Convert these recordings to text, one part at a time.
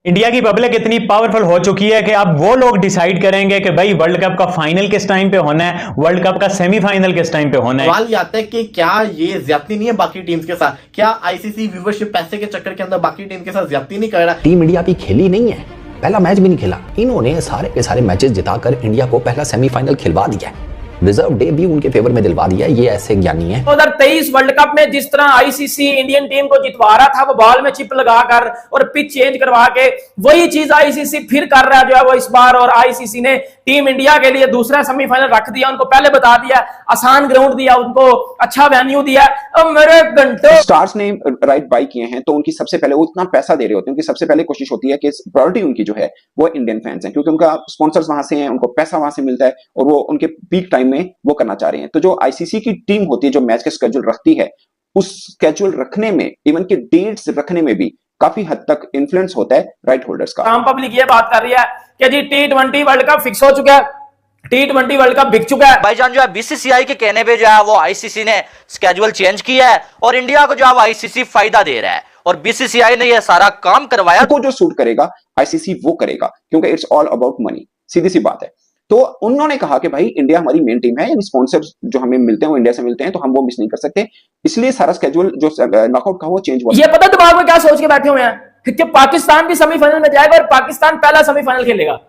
India की public इतनी powerful हो चुकी है कि अब वो लोग डिसाइड करेंगे कि भाई वर्ल्ड कप का फाइनल किस टाइम पे होना है, वर्ल्ड कप का सेमीफाइनल किस टाइम पे होना है। सवाल ये आता है कि क्या ये ज्यादती नहीं है बाकी टीम्स के साथ? क्या आईसीसी व्यूवरशिप पैसे के चक्कर के अंदर बाकी टीम के साथ ज्यादती नहीं कर रहा? टीम इंडिया भी खेली नहीं है, पहला मैच भी नहीं खेला। इन्होंने सारे के सारे मैचेस जिताकर इंडिया को पहला सेमीफाइनल खिलवा दिया है। रिजर्व डे भी उनके फेवर में दिलवा दिया। ये ऐसे ज्ञानी है। 2023 वर्ल्ड कप में जिस तरह आईसीसी इंडियन टीम को जितवा रहा था, वो बॉल में चिप लगाकर और पिच चेंज करवा के, वही चीज आईसीसी फिर कर रहा है जो है वो इस बार। और आईसीसी ने टीम इंडिया के लिए दूसरा सेमीफाइनल रख दिया। उनको पहले बता दिया, आसान ग्राउंड दिया, उनको अच्छा वेन्यू दिया। अब मेरे घंटों स्टार्स ने राइट बाई किए हैं तो उनकी सबसे पहले वो इतना पैसा दे रहे होते हैं, उनकी सबसे पहले कोशिश होती है कि प्रायोरिटी उनकी जो है वो इंडियन फैंस हैं, क्योंकि उनका स्पॉन्सर्स वहां से हैं, उनको पैसा वहां से मिलता है और वो उनके पीक टाइम में वो करना चाह रहे हैं। तो जो आईसीसी की टीम होती है जो मैच का स्केड्यूल रखती है, उस स्केड्यूल रखने में, इवन के डेट्स रखने में भी काफी हद तक इन्फ्लुएंस होता है राइट होल्डर्स का। आम पब्लिक ये बात कर रही है कि जी T20 वर्ल्ड कप फिक्स हो चुका है, T20 वर्ल्ड कप बिक चुका है। भाईजान जो है बीसीसीआई के कहने पे जो है वो आईसीसी ने स्केड्यूल चेंज किया है और इंडिया को जो है आईसीसी फायदा दे रहा है और बीसीसीआई ने ये सारा काम करवाया। को जो सूट करेगा आईसीसी वो करेगा, क्योंकि इट्स ऑल अबाउट मनी, सीधी सी बात है। तो उन्होंने कहा कि भाई इंडिया हमारी मेन टीम है, यानी स्पॉन्सर्स जो हमें मिलते हैं वो इंडिया से मिलते हैं, तो हम वो मिस नहीं कर सकते। इसलिए सारा स्केड्यूल जो नॉकआउट का वो चेंज हुआ। ये पता दिमाग में क्या सोच के बैठे हुए हैं कि पाकिस्तान भी सेमीफाइनल में जाएगा और पाकिस्तान पहला सेमीफाइनल खेलेगा।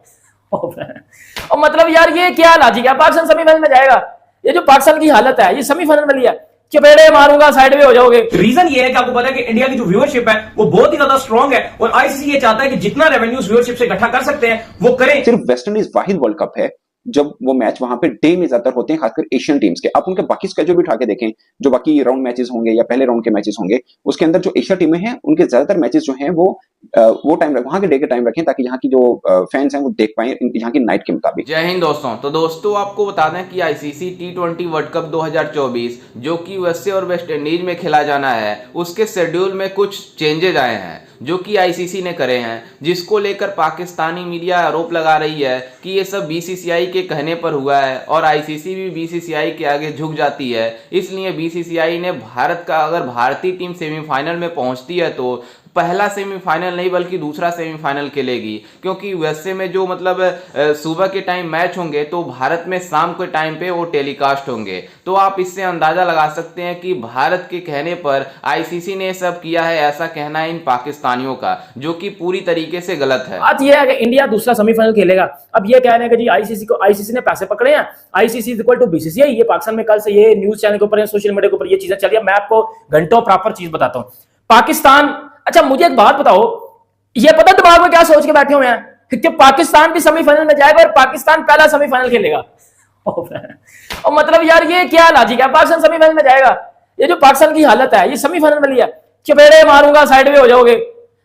और मतलब यार ये क्या लॉजिक है? पाकिस्तान सेमीफाइनल में जाएगा, ये जो पाकिस्तान की हालत है, ये सेमीफाइनल में लिया, चपेड़े मारूंगा साइड में हो जाओगे। रीजन ये है कि आपको पता है कि इंडिया की जो व्यूअरशिप है वो बहुत ही ज्यादा स्ट्रांग है और आईसीसी ये चाहता है कि जितना रेवेन्यूज व्यूअरशिप से इकट्ठा कर सकते हैं वो करें। सिर्फ वेस्ट इंडीज वाहिद वर्ल्ड कप है जब वो मैच वहां पे डे में ज्यादातर होते हैं, खासकर एशियन टीम्स के। आप उनके बाकी स्केड्यूल भी उठा के देखें, जो बाकी राउंड मैचेस होंगे या पहले राउंड के मैचेस होंगे, उसके अंदर जो एशिया टीमें हैं उनके ज्यादातर मैचेस जो हैं वो टाइम वहां के डे के टाइम रखें, ताकि यहाँ की जो फैंस हैं वो देख पाए यहाँ की नाइट के मुताबिक। जय हिंद दोस्तों। तो दोस्तों आपको बता दें कि आईसीसी T20 वर्ल्ड कप 2024 जो कि यूएसए और वेस्ट इंडीज में खेला जाना है, उसके शेड्यूल में कुछ चेंजेज आए हैं जो कि आईसीसी ने करे हैं, जिसको लेकर पाकिस्तानी मीडिया आरोप लगा रही है कि ये सब बीसीसीआई के कहने पर हुआ है और आईसीसी भी बीसीसीआई के आगे झुक जाती है। इसलिए बीसीसीआई ने भारत का, अगर भारतीय टीम सेमीफाइनल में पहुंचती है तो पहला सेमीफाइनल नहीं बल्कि दूसरा सेमीफाइनल खेलेगी, क्योंकि यूएसए में जो मतलब सुबह के टाइम मैच होंगे तो भारत में शाम के टाइम पे वो टेलीकास्ट होंगे। तो आप इससे अंदाजा लगा सकते हैं कि भारत के कहने पर आईसीसी ने सब किया है, ऐसा कहना है इन पाकिस्तानियों का, जो कि पूरी तरीके से गलत है। बात यह है कि इंडिया दूसरा सेमीफाइनल खेलेगा। अब ये कहने का जी आईसीसी ने पैसे पकड़े हैं, ICC is equal to BCCI. ये पाकिस्तान में कल से ये न्यूज चैनल के ऊपर, सोशल मीडिया के ऊपर ये चीजें चली है। मैं आपको घंटों प्रॉपर चीज बताता हूँ। पाकिस्तान, अच्छा मुझे एक बात बताओ, ये पता दिमाग में क्या सोच के बैठे हुए हैं कि पाकिस्तान भी सेमीफाइनल में जाएगा और पाकिस्तान पहला सेमीफाइनल खेलेगा। और मतलब यार ये क्या लॉजिक है? पाकिस्तान सेमीफाइनल में जाएगा, ये जो पाकिस्तान की हालत है, ये सेमीफाइनल में लिया, चपेड़े मारूंगा साइड में हो जाओगे।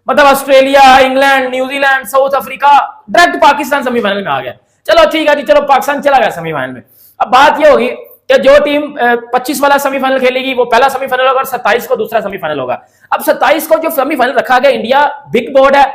मतलब Australia, England, New Zealand, south Africa, direct Pakistan semifinal में आ गया। चलो ठीक है जी, चलो पाकिस्तान चला गया सेमीफाइनल में। अब बात ये होगी कि जो टीम 25 वाला सेमीफाइनल खेलेगी वो पहला सेमीफाइनल होगा और 27 को दूसरा सेमीफाइनल होगा। अब 27 को जो सेमीफाइनल रखा गया, इंडिया बिग बोर्ड है,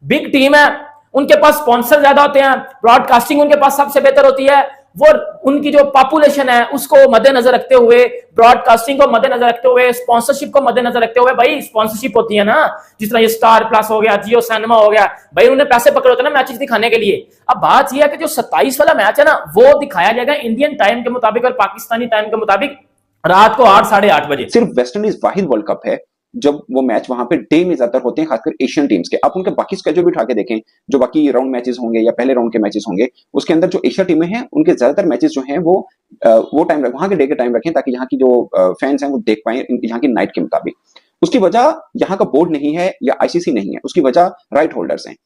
बिग टीम है, उनके पास स्पॉन्सर ज्यादा होते हैं, ब्रॉडकास्टिंग उनके पास सबसे बेहतर होती है। वो उनकी जो पॉपुलेशन है उसको मद्देनजर रखते हुए, ब्रॉडकास्टिंग को मद्देनजर रखते हुए, स्पॉन्सरशिप को मद्देनजर रखते हुए, भाई स्पॉन्सरशिप होती है ना, जिस तरह ये स्टार प्लस हो गया, जियो सिनेमा हो गया, भाई उन्हें पैसे पकड़े होते हैं ना मैचेस दिखाने के लिए। अब बात यह है कि जो 27 वाला मैच है ना, वो दिखाया जाएगा इंडियन टाइम के मुताबिक और पाकिस्तानी टाइम के मुताबिक रात को 8, साढ़े 8 बजे। सिर्फ वेस्ट इंडीज वाहिद वर्ल्ड कप है जब वो मैच वहां पे डे में ज्यादातर होते हैं, खासकर एशियन टीम्स के। आप उनके बाकी स्केड्यूल भी उठा के देखें, जो बाकी राउंड मैचेस होंगे या पहले राउंड के मैचेस होंगे, उसके अंदर जो एशिया टीमें हैं उनके ज्यादातर मैचेस जो हैं वो टाइम वहां के डे के टाइम रखें, ताकि यहाँ की जो फैंस हैं वो देख पाए यहाँ की नाइट के मुताबिक। उसकी वजह यहाँ का बोर्ड नहीं है या आईसीसी नहीं है, उसकी वजह राइट होल्डर्स हैं।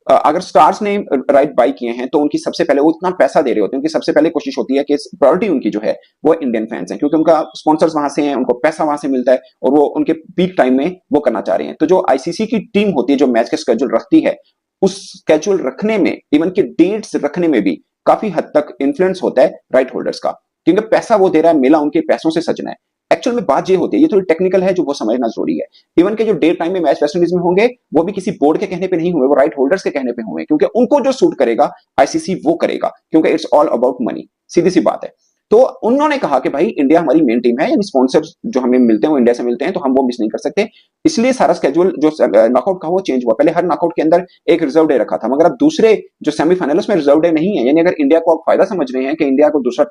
अगर स्टार्स ने राइट बाई किए हैं तो उनकी सबसे पहले वो इतना पैसा दे रहे होते हैं, उनकी सबसे पहले कोशिश होती है कि प्रायोरिटी उनकी जो है वो इंडियन फैंस हैं, क्योंकि उनका स्पॉन्सर्स वहां से हैं, उनको पैसा वहां से मिलता है और वो उनके पीक टाइम में वो करना चाह रहे हैं। तो जो आईसीसी की टीम होती है जो मैच का स्केड्यूल रखती है, उस स्केड्यूल रखने में, इवन के डेट्स रखने में भी काफी हद तक इन्फ्लुएंस होता है राइट होल्डर्स का, क्योंकि पैसा वो दे रहा है, मेला उनके पैसों से सजना है। एक्चुअल में बात ये होती है, ये थोड़ी टेक्निकल है जो वो समझना जरूरी है। इवन के जो डे टाइम में मैच वेस्ट इंडीज में होंगे वो भी किसी बोर्ड के कहने पे नहीं हुए, वो राइट होल्डर्स के कहने पे हुए, क्योंकि उनको जो सूट करेगा आईसीसी वो करेगा, क्योंकि इट्स ऑल अबाउट मनी, सीधी सी बात है। तो उन्होंने कहा कि भाई इंडिया हमारी मेन टीम है, यानी स्पॉन्सर्स जो हमें मिलते हैं वो इंडिया से मिलते हैं, तो हम वो मिस नहीं कर सकते। इसलिए सारा स्केड्यूल जो नॉकआउट का वो चेंज हुआ। पहले हर नॉकआउट के अंदर एक रिजर्व डे रखा था, मगर अब दूसरे जो सेमीफाइनल उसमें रिजर्व डे नहीं है। यानी अगर इंडिया को आप फायदा समझ रहे हैं कि इंडिया को दूसरा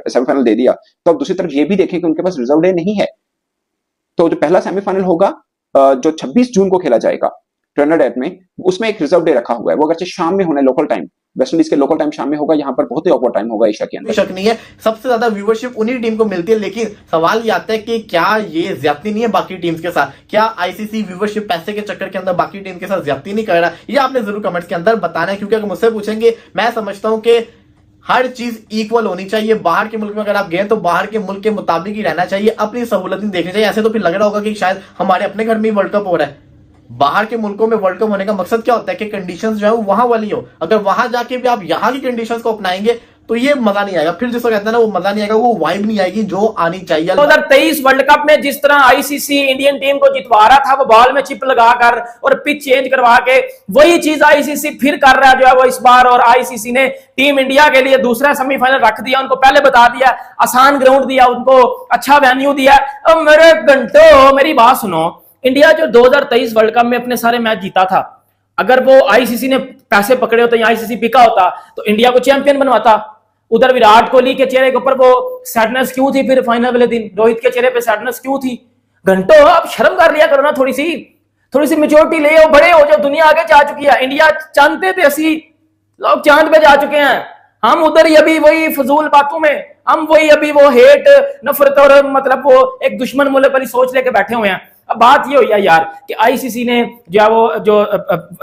सेमीफाइनल दे दिया, तो अब दूसरी तरफ ये भी देखें कि उनके पास रिजर्व डे नहीं है। तो जो पहला सेमीफाइनल होगा जो 26 जून को खेला जाएगा ट्रिनिडाद में, उसमें एक रिजर्व डे रखा हुआ है। वो अगरचे शाम में होना है, लोकल टाइम, वेस्ट इंडीज के लोकल टाइम शाम में होगा, यहाँ पर बहुत ही ऑकवर्ड टाइम होगा एशिया के अंदर। शक नहीं है, सबसे ज्यादा व्यूवरशिप उन्हीं टीम को मिलती है। लेकिन सवाल ये आता है कि क्या ये ज्यादती नहीं है बाकी टीम्स के साथ? क्या आईसीसी व्यूवरशिप पैसे के चक्कर के अंदर बाकी टीम के साथ ज्यादती नहीं कर रहा? ये आपने जरूर कमेंट्स के अंदर बताना है, क्योंकि अगर मुझसे पूछेंगे, मैं समझता हूं कि हर चीज इक्वल होनी चाहिए। बाहर के मुल्क में अगर आप गए तो बाहर के मुल्क के मुताबिक ही रहना चाहिए, अपनी सहूलत नहीं देखनी चाहिए। ऐसे तो फिर लग रहा होगा कि शायद हमारे अपने घर में वर्ल्ड कप हो रहा है। बाहर के मुल्कों में वर्ल्ड कप होने का मकसद क्या होता है कि कंडीशंस जो है वो वहां वाली हो। अगर वहां जाके भी आप यहाँ की कंडीशंस को अपनाएंगे तो ये मजा नहीं आएगा। फिर जिसको कहते हैं ना, वो मजा नहीं आएगा, वो वाइब नहीं आएगी जो आनी चाहिए। 2023 वर्ल्ड कप में जिस तरह आईसीसी इंडियन टीम को जितवा रहा था, वो बॉल में चिप लगाकर और पिच चेंज करवा के, वही चीज आईसीसी फिर कर रहा है जो है वो इस बार। और आईसीसी ने टीम इंडिया के लिए दूसरा सेमीफाइनल रख दिया, उनको पहले बता दिया, आसान ग्राउंड दिया, उनको अच्छा वेन्यू दिया। अब मेरे घंटों मेरी बात सुनो, इंडिया जो 2023 वर्ल्ड कप में अपने सारे मैच जीता था, अगर वो आईसीसी ने पैसे पकड़े होते या आईसीसी बिका होता तो इंडिया को चैंपियन बनवाता। उधर विराट कोहली के चेहरे के ऊपर वो सैडनेस क्यों थी? फिर फाइनल वाले दिन रोहित के चेहरे पे सैडनेस क्यों थी? घंटों आप शर्म कर लिया करो ना, थोड़ी सी मेच्योरिटी ले आओ, बड़े हो, जो दुनिया आगे जा चुकी है। इंडिया चांदते थे, 80 लोग चांद पे जा चुके हैं, हम उधर ही अभी वही फजूल बातों में, हम वही अभी वो हेट नफरत और मतलब वो एक दुश्मन मुल्क वाली सोच लेके बैठे हुए हैं। अब बात ये हुई है यार कि आईसीसी ने जो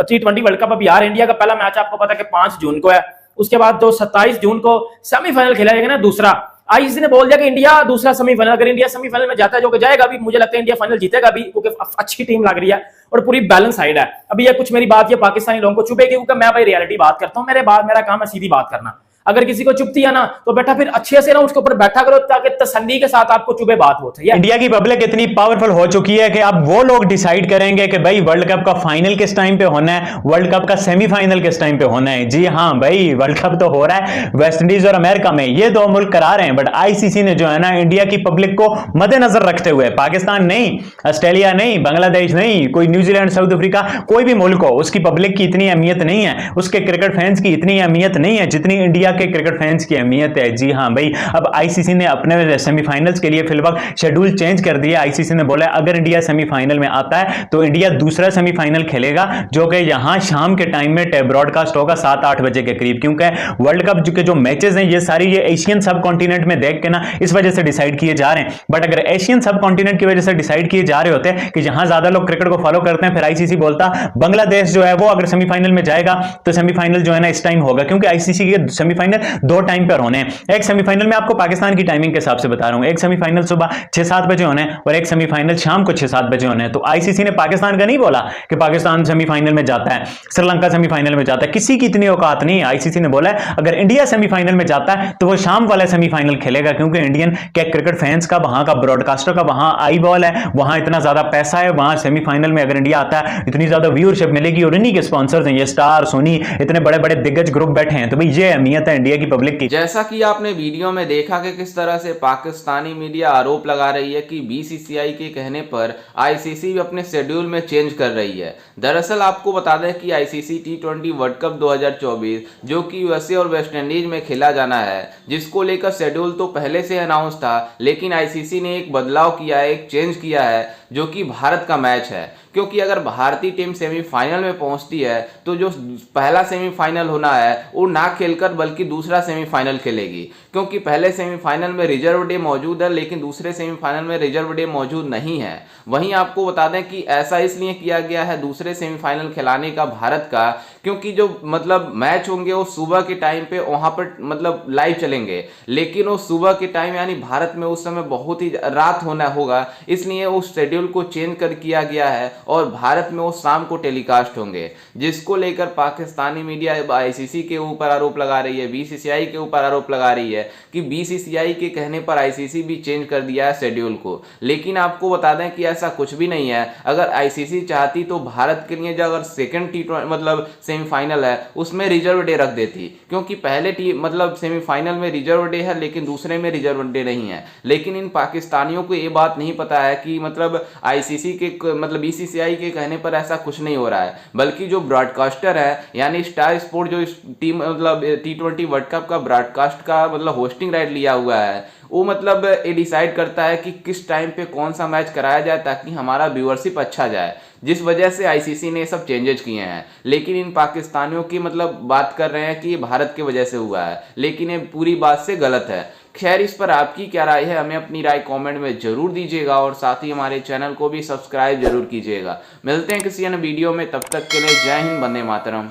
T20 वर्ल्ड कप, अब यार इंडिया का पहला मैच आपको पता है कि 5 जून को है, उसके बाद तो 27 जून को सेमीफाइनल खेला जाएगा ना दूसरा। आईसीसी ने बोल दिया कि इंडिया दूसरा सेमीफाइनल, अगर इंडिया सेमीफाइनल में जाता है, जो कि जाएगा अभी, मुझे लगता है इंडिया फाइनल जीतेगा अभी, क्योंकि अच्छी टीम लग रही है और पूरी बैलेंस साइड है। अभी ये कुछ मेरी बात ये पाकिस्तानी लोगों को चुभेगी, क्योंकि मैं भाई रियलिटी बात करता हूँ, मेरा काम है सीधी बात करना। अगर किसी को चुभती है ना तो बेटा फिर अच्छे से ना उसके ऊपर बैठा करो, ताकि तसल्ली के साथ आपको चुभे बात हो। इंडिया की पब्लिक इतनी पावरफुल हो चुकी है कि अब वो लोग डिसाइड करेंगे कि भाई वर्ल्ड कप का फाइनल किस टाइम पे होना है, वर्ल्ड कप का सेमीफाइनल किस टाइम पे होना है। जी हाँ भाई, वर्ल्ड कप तो हो रहा है वेस्ट इंडीज और अमेरिका में, ये 2 मुल्क करा रहे हैं। बट आईसीसी ने जो है ना इंडिया की पब्लिक को मद्देनजर रखते हुए, पाकिस्तान नहीं, ऑस्ट्रेलिया नहीं, बांग्लादेश नहीं, कोई न्यूजीलैंड, साउथ अफ्रीका, कोई भी मुल्क हो, उसकी पब्लिक की इतनी अहमियत नहीं है, उसके क्रिकेट फैंस की इतनी अहमियत नहीं है जितनी इंडिया के क्रिकेट फैंस की अहमियत है। जी हाँ भाई, अब आईसीसी ने अपने सेमीफाइनल्स के लिए फिलहाल शेड्यूल चेंज कर दिया। आईसीसी ने बोला अगर इंडिया सेमीफाइनल में आता है तो इंडिया दूसरा सेमीफाइनल खेलेगा, जो कि यहां शाम के टाइम में ब्रॉडकास्ट होगा 7-8 बजे के करीब, क्योंकि वर्ल्ड कप के जो मैचेस हैं ये सारी ये एशियन सब कॉन्टिनेंट में देख के ना इस वजह से डिसाइड किए जा रहे हैं। बट अगर एशियन सब कॉन्टिनेंट की वजह से डिसाइड किए जा रहे होते हैं कि जहां ज्यादा लोग क्रिकेट को फॉलो करते हैं, फिर आईसीसी बोलता बांग्लादेश जो है वो अगर सेमीफाइनल में जाएगा तो सेमीफाइनल जो है ना इस टाइम होगा, क्योंकि आईसीसी के सेमीफाइनल 2 टाइम पर होने हैं। एक सेमीफाइनल में आपको पाकिस्तान की टाइमिंग के हिसाब से बता रहा हूं, एक सेमीफाइनल सुबह 6-7 बजे होने हैं और एक सेमीफाइनल शाम को 6-7 बजे होने हैं। तो आईसीसी ने पाकिस्तान का नहीं बोला कि पाकिस्तान सेमीफाइनल में जाता है, श्रीलंका सेमीफाइनल में जाता है, किसी की इतनी औकात नहीं है। आईसीसी ने बोला है अगर इंडिया सेमीफाइनल में जाता है तो वो शाम वाला सेमीफाइनल खेलेगा, क्योंकि इंडियन के क्रिकेट फैंस का, वहां का ब्रॉडकास्टर का वहां आई बॉल है, वहां इतना ज्यादा पैसा है, वहां सेमीफाइनल में अगर इंडिया आता है इतनी ज्यादा व्यूअरशिप मिलेगी और इन्हीं के स्पॉन्सर्स हैं, ये स्टार, सोनी, इतने बड़े बड़े दिग्गज ग्रुप बैठे हैं। तो भाई ये अहमियत है इंडिया की पब्लिक की। जैसा कि आपने वीडियो में देखा कि किस तरह से पाकिस्तानी मीडिया आरोप लगा रही है कि बीसीसीआई के कहने पर आईसीसी भी अपने शेड्यूल में चेंज कर रही है। दरअसल आपको बता दें कि आईसीसी T20 वर्ल्ड कप 2024 जो कि यूएसए और वेस्ट इंडीज में खेला जाना है, जिसको लेकर शेड्यूल तो पहले से अनाउंस था, लेकिन आईसीसी ने एक बदलाव किया है, एक चेंज किया है, जो कि भारत का मैच है। क्योंकि अगर भारतीय टीम सेमीफाइनल में पहुंचती है तो जो पहला सेमीफाइनल होना है वो ना खेलकर बल्कि दूसरा सेमीफाइनल खेलेगी, क्योंकि पहले सेमीफाइनल में रिजर्व डे मौजूद है लेकिन दूसरे सेमीफाइनल में रिजर्व डे मौजूद नहीं है। वहीं आपको बता दें कि ऐसा इसलिए किया गया है दूसरे सेमीफाइनल खिलाने का भारत का, क्योंकि जो मतलब मैच होंगे वो सुबह के टाइम पे वहां पर मतलब लाइव चलेंगे, लेकिन वो सुबह के टाइम यानी भारत में उस समय बहुत ही रात होना होगा, इसलिए उस शेड्यूल को चेंज कर किया गया है और भारत में वो शाम को टेलीकास्ट होंगे, जिसको लेकर पाकिस्तानी मीडिया आईसीसी के ऊपर आरोप लगा रही है, बीसीसीआई के ऊपर आरोप लगा रही है कि बीसीसीआई के कहने पर आईसीसी भी चेंज कर दिया है शेड्यूल को। लेकिन आपको बता दें कि ऐसा कुछ भी नहीं है। अगर आईसीसी चाहती तो भारत के लिए जो अगर सेकंड मतलब सेमीफाइनल है उसमें रिजर्व डे रख देती, क्योंकि पहले मतलब सेमीफाइनल में रिजर्व डे है लेकिन दूसरे में रिजर्व डे नहीं है। लेकिन इन पाकिस्तानियों को ये बात नहीं पता है कि मतलब आईसीसी के मतलब बीसीसीआई के कहने पर ऐसा कुछ नहीं हो रहा है, बल्कि जो ब्रॉडकास्टर है यानी स्टार स्पोर्ट जो टीम मतलब T20 वर्ल्ड कप का ब्रॉडकास्ट का मतलब होस्टिंग राइट लिया हुआ है, वो मतलब ये डिसाइड करता है कि किस टाइम पे कौन सा मैच कराया जाए ताकि हमारा व्यूअरशिप अच्छा जाए, जिस वजह से आईसीसी ने सब चेंजेस किए हैं। लेकिन इन पाकिस्तानियों की मतलब बात कर रहे हैं कि ये भारत की वजह से हुआ है, लेकिन ये पूरी बात से गलत है। खैर, इस पर आपकी क्या राय है, हमें अपनी राय कमेंट में जरूर दीजिएगा और साथ ही हमारे चैनल को भी सब्सक्राइब जरूर कीजिएगा। मिलते हैं किसी अन्य वीडियो में, तब तक के लिए जय हिंद, वंदे मातरम।